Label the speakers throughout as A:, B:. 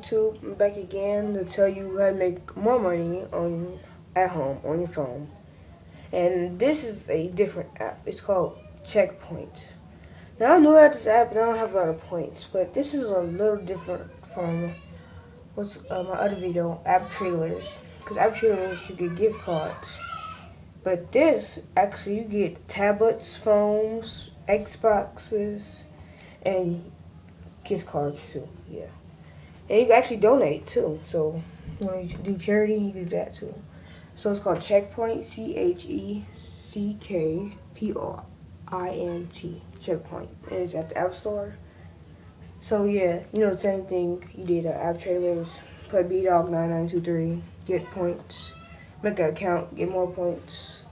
A: YouTube. I'm back again to tell you how to make more money at home on your phone. And this is a different app. It's called Checkpoint. Now I know that this app and I don't have a lot of points, but this is a little different from my other video, app trailers. Because app trailers you get gift cards, but this actually you get tablets, phones, Xboxes, and gift cards too. Yeah. And you can actually donate too. So when you do charity, you do that too. So it's called Checkpoint, CheckPoint. Checkpoint. And it's at the App Store. So yeah, you know the same thing you did at app trailers. Play BDog9923, get points, make an account, get more points.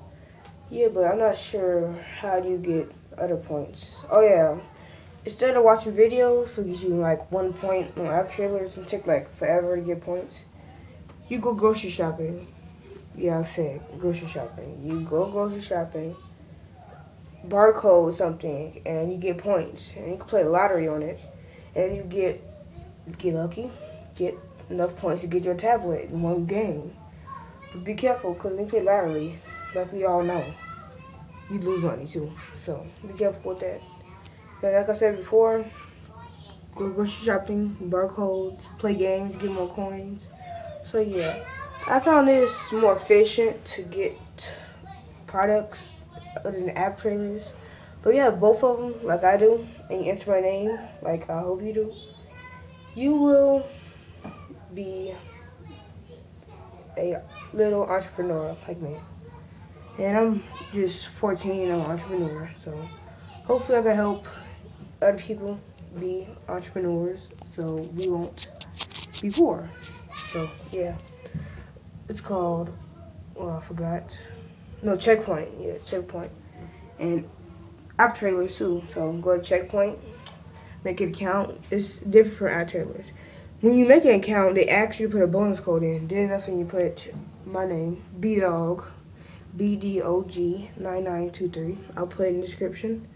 A: Yeah, but I'm not sure how you get other points. Oh yeah. Instead of watching videos, so gives you like 1 point on app trailers and take like forever to get points, you go grocery shopping. Yeah, I said grocery shopping. You go grocery shopping, barcode something, and you get points. And you can play lottery on it, and you get lucky, get enough points to get your tablet in one game. But be careful, because when you play lottery, like we all know, you lose money too. So be careful with that. And like I said before, go grocery shopping, barcodes, play games, get more coins. So yeah, I found this more efficient to get products other than app trailers. But yeah, both of them, like I do, and you enter my name, like I hope you do, you will be a little entrepreneur like me. And I'm just 14 and I'm an entrepreneur, so hopefully I can help other people be entrepreneurs so we won't be poor. So yeah, it's called, I forgot. No, Checkpoint. Yeah, Checkpoint. And app trailers too. So go to Checkpoint, make an account. It's different for app trailers. When you make an account, they ask you to put a bonus code in. Then that's when you put my name, BDog, BDOG9923. I'll put it in the description.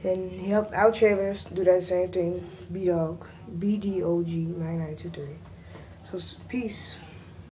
A: And yep, app trailers do that same thing. BDog, BDOG9923. So peace.